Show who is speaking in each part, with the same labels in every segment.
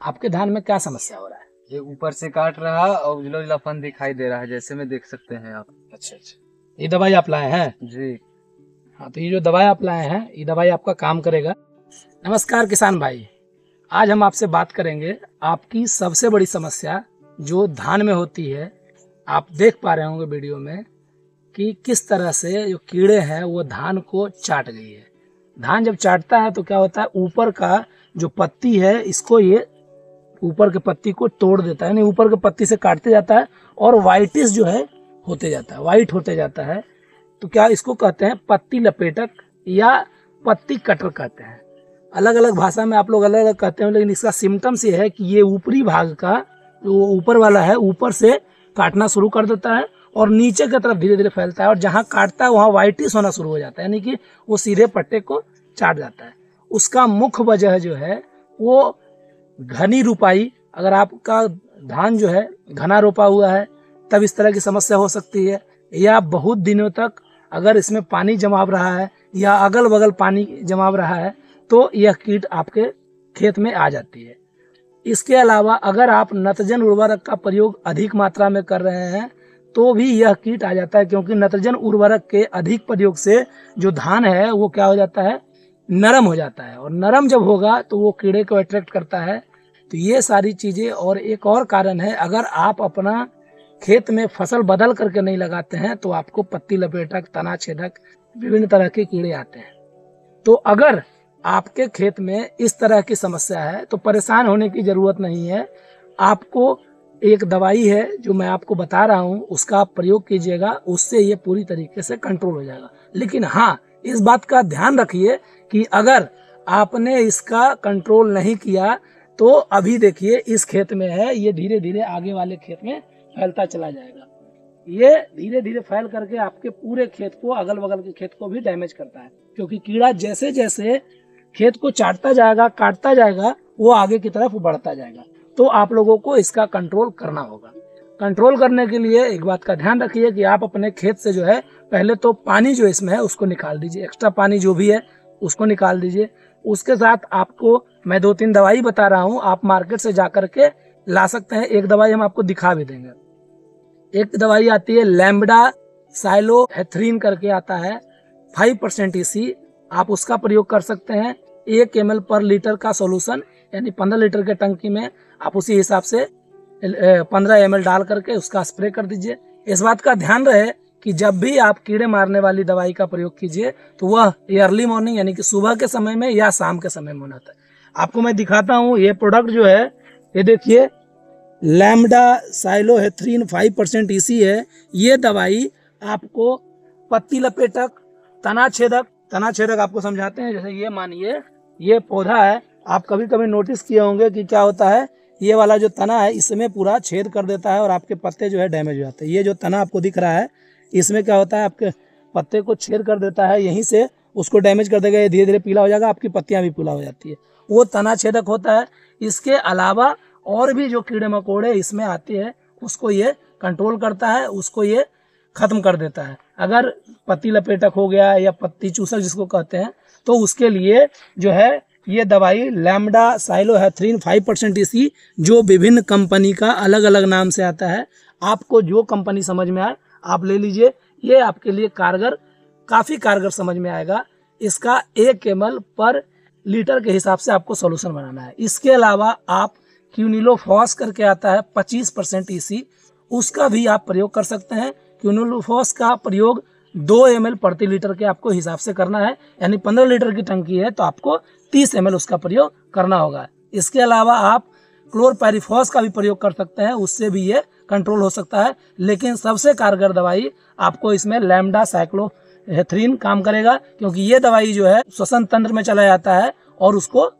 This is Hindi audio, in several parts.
Speaker 1: आपके धान में क्या समस्या हो रहा है?
Speaker 2: ये ऊपर से काट रहा और उजला उजलापन दिखाई दे रहा है, जैसे में देख सकते हैं आप।
Speaker 1: अच्छा अच्छा, ये दवाई आप लाए हैं?
Speaker 2: जी।
Speaker 1: हाँ, तो ये जो दवाई आप लाए हैं ये दवाई आपका काम करेगा। नमस्कार किसान भाई, आज हम आपसे बात करेंगे आपकी सबसे बड़ी समस्या जो धान में होती है। आप देख पा रहे होंगे वीडियो में कि किस तरह से जो कीड़े हैं वो धान को चाट गई है। धान जब चाटता है तो क्या होता है, ऊपर का जो पत्ती है इसको ये ऊपर के पत्ती को तोड़ देता है, यानी ऊपर के पत्ती से काटते जाता है और वाइटिस जो है होते जाता है, वाइट होते जाता है। तो क्या इसको कहते हैं पत्ती लपेटक या पत्ती कटर कहते हैं। अलग अलग भाषा में आप लोग अलग अलग कहते हैं, लेकिन इसका सिम्टम्स ये है कि ये ऊपरी भाग का जो ऊपर वाला है ऊपर से काटना शुरू कर देता है और नीचे की तरफ धीरे धीरे फैलता है और जहाँ काटता है वहाँ वाइटिस होना शुरू हो जाता है, यानी कि वो सीधे पट्टे को चाट जाता है। उसका मुख्य वजह जो है वो घनी रुपाई, अगर आपका धान जो है घना रोपा हुआ है तब इस तरह की समस्या हो सकती है, या बहुत दिनों तक अगर इसमें पानी जमाव रहा है या अगल बगल पानी जमाव रहा है तो यह कीट आपके खेत में आ जाती है। इसके अलावा अगर आप नत्रजन उर्वरक का प्रयोग अधिक मात्रा में कर रहे हैं तो भी यह कीट आ जाता है, क्योंकि नत्रजन उर्वरक के अधिक प्रयोग से जो धान है वो क्या हो जाता है, नरम हो जाता है, और नरम जब होगा तो वो कीड़े को अट्रैक्ट करता है। तो ये सारी चीज़ें, और एक और कारण है, अगर आप अपना खेत में फसल बदल करके नहीं लगाते हैं तो आपको पत्ती लपेटक, तना छेदक, विभिन्न तरह के कीड़े आते हैं। तो अगर आपके खेत में इस तरह की समस्या है तो परेशान होने की जरूरत नहीं है। आपको एक दवाई है जो मैं आपको बता रहा हूँ, उसका आप प्रयोग कीजिएगा, उससे ये पूरी तरीके से कंट्रोल हो जाएगा। लेकिन हाँ, इस बात का ध्यान रखिए कि अगर आपने इसका कंट्रोल नहीं किया तो अभी देखिए इस खेत में है, ये धीरे धीरे आगे वाले खेत में फैलता चला जाएगा। ये धीरे धीरे फैल करके आपके पूरे खेत को, अगल बगल के खेत को भी डैमेज करता है, क्योंकि कीड़ा जैसे जैसे खेत को चाटता जाएगा, काटता जाएगा, वो आगे की तरफ बढ़ता जाएगा। तो आप लोगों को इसका कंट्रोल करना होगा। कंट्रोल करने के लिए एक बात का ध्यान रखिए कि आप अपने खेत से जो है पहले तो पानी जो इसमें है उसको निकाल दीजिए, एक्स्ट्रा पानी जो भी है उसको निकाल दीजिए। उसके साथ आपको मैं 2-3 दवाई बता रहा हूँ, आप मार्केट से जा करके ला सकते हैं। एक दवाई हम आपको दिखा भी देंगे। एक दवाई आती है लैम्बडा साइलोहेथ्रिन करके आता है, 5% EC, आप उसका प्रयोग कर सकते हैं। 1 ml पर लीटर का सॉल्यूशन, यानी 15 लीटर के टंकी में आप उसी हिसाब से 15 ml डाल करके उसका स्प्रे कर दीजिए। इस बात का ध्यान रहे कि जब भी आप कीड़े मारने वाली दवाई का प्रयोग कीजिए तो वह अर्ली मॉर्निंग, यानी कि सुबह के समय में या शाम के समय में होना था। आपको मैं दिखाता हूँ ये प्रोडक्ट जो है, ये देखिए लैम्बडा साइलोहेथ्रिन 5% EC है। ये दवाई आपको पत्ती लपेटक, तना छेदक आपको समझाते हैं। जैसे ये मानिए ये पौधा है, आप कभी कभी नोटिस किए होंगे कि क्या होता है, ये वाला जो तना है इसमें पूरा छेद कर देता है और आपके पत्ते जो है डैमेज हो जाते हैं। ये जो तना आपको दिख रहा है इसमें क्या होता है, आपके पत्ते को छेद कर देता है, यहीं से उसको डैमेज कर देगा, ये धीरे धीरे पीला हो जाएगा, आपकी पत्तियां भी पीला हो जाती है, वो तना छेदक होता है। इसके अलावा और भी जो कीड़े मकोड़े इसमें आते हैं उसको ये कंट्रोल करता है, उसको ये खत्म कर देता है। अगर पत्ती लपेटक हो गया या पत्ती चूसक जिसको कहते हैं, तो उसके लिए जो है ये दवाई लैम्बडा साइलोहेथ्रिन 5% EC, जो विभिन्न कंपनी का अलग अलग नाम से आता है, आपको जो कंपनी समझ में आए आप ले लीजिए। ये आपके लिए काफ़ी कारगर समझ में आएगा। इसका 1 ml पर लीटर के हिसाब से आपको सॉल्यूशन बनाना है। इसके अलावा आप क्यूनिलोफॉस करके आता है 25% EC, उसका भी आप प्रयोग कर सकते हैं। क्यूनिलोफॉस का प्रयोग 2 ml प्रति लीटर के आपको हिसाब से करना है, यानी 15 लीटर की टंकी है तो आपको 30 ml उसका प्रयोग करना होगा। इसके अलावा आप क्लोरपायरिफॉस का भी प्रयोग कर सकते हैं, उससे भी ये कंट्रोल हो सकता है। लेकिन सबसे कारगर दवाई आपको इसमें लैम्बडा साइक्लोहेथ्रिन काम करेगा, क्योंकि ये दवाई जो है श्वसन तंत्र में चला जाता है और उसको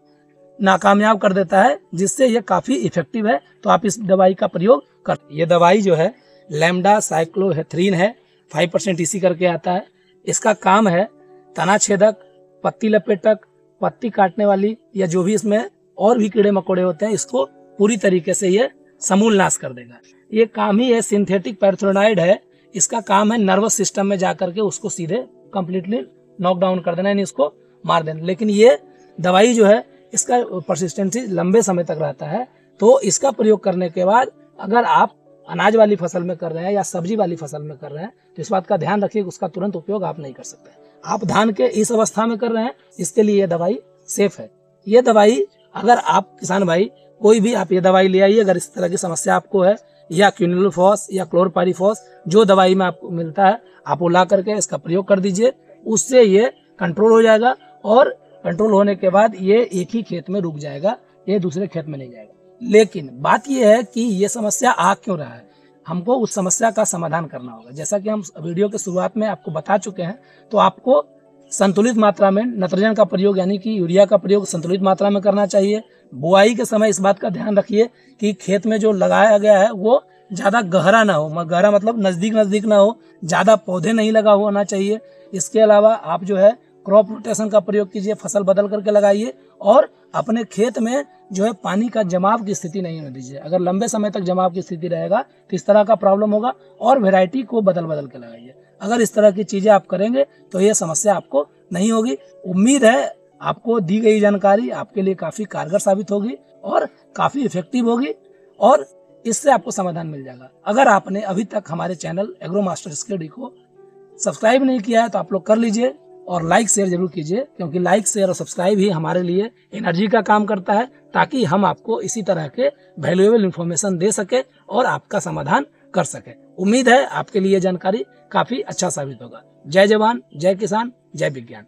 Speaker 1: नाकामयाब कर देता है, जिससे ये काफ़ी इफेक्टिव है। तो आप इस दवाई का प्रयोग कर, ये दवाई जो है लैम्बडा साइक्लोहेथ्रिन है, 5% EC करके आता है। इसका काम है तना छेदक, पत्ती लपेटक, पत्ती काटने वाली या जो भी इसमें और भी कीड़े मकोड़े होते हैं, इसको पूरी तरीके से ये समूल नाश कर देगा। ये काम ही है सिंथेटिक पैराथ्रोनाइड है, इसका काम है नर्वस सिस्टम में जाकर के उसको सीधे कंप्लीटली नॉकडाउन कर देना, यानी इसको मार देना। लेकिन ये दवाई जो है इसका परसिस्टेंसी लंबे समय तक रहता है। तो इसका प्रयोग करने के बाद अगर आप अनाज वाली फसल में कर रहे हैं या सब्जी वाली फसल में कर रहे हैं तो इस बात का ध्यान रखिए कि उसका तुरंत उपयोग आप नहीं कर सकते। आप धान के इस अवस्था में कर रहे हैं, इसके लिए ये दवाई सेफ है। ये दवाई अगर आप किसान भाई कोई भी आप ये दवाई ले आइए, अगर इस तरह की समस्या आपको है, या क्विनोलोफॉस या क्लोरपाइरीफॉस जो दवाई में आपको मिलता है आप वो ला करके इसका प्रयोग कर दीजिए, उससे ये कंट्रोल हो जाएगा। और कंट्रोल होने के बाद ये एक ही खेत में रुक जाएगा, ये दूसरे खेत में नहीं जाएगा। लेकिन बात यह है कि ये समस्या आ क्यों रहा है, हमको उस समस्या का समाधान करना होगा। जैसा कि हम वीडियो के शुरुआत में आपको बता चुके हैं, तो आपको संतुलित मात्रा में नाइट्रोजन का प्रयोग यानी कि यूरिया का प्रयोग संतुलित मात्रा में करना चाहिए। बुआई के समय इस बात का ध्यान रखिए कि खेत में जो लगाया गया है वो ज़्यादा गहरा ना हो, गहरा मतलब नज़दीक ना हो, ज़्यादा पौधे नहीं लगा होना चाहिए। इसके अलावा आप जो है क्रॉप रोटेशन का प्रयोग कीजिए, फसल बदल करके लगाइए और अपने खेत में जो है पानी का जमाव की स्थिति नहीं होने दीजिए। अगर लंबे समय तक जमाव की स्थिति रहेगा तो इस तरह का प्रॉब्लम होगा। और वैरायटी को बदल के लगाइए। अगर इस तरह की चीज़ें आप करेंगे तो ये समस्या आपको नहीं होगी। उम्मीद है आपको दी गई जानकारी आपके लिए काफ़ी कारगर साबित होगी और काफ़ी इफेक्टिव होगी और इससे आपको समाधान मिल जाएगा। अगर आपने अभी तक हमारे चैनल एग्रो मास्टर स्टडी को सब्सक्राइब नहीं किया है तो आप लोग कर लीजिए और लाइक शेयर जरूर कीजिए, क्योंकि लाइक शेयर और सब्सक्राइब ही हमारे लिए एनर्जी का काम करता है, ताकि हम आपको इसी तरह के वैल्यूएबल इंफॉर्मेशन दे सके और आपका समाधान कर सके। उम्मीद है आपके लिए जानकारी काफ़ी अच्छा साबित होगा। जय जवान, जय किसान, जय विज्ञान।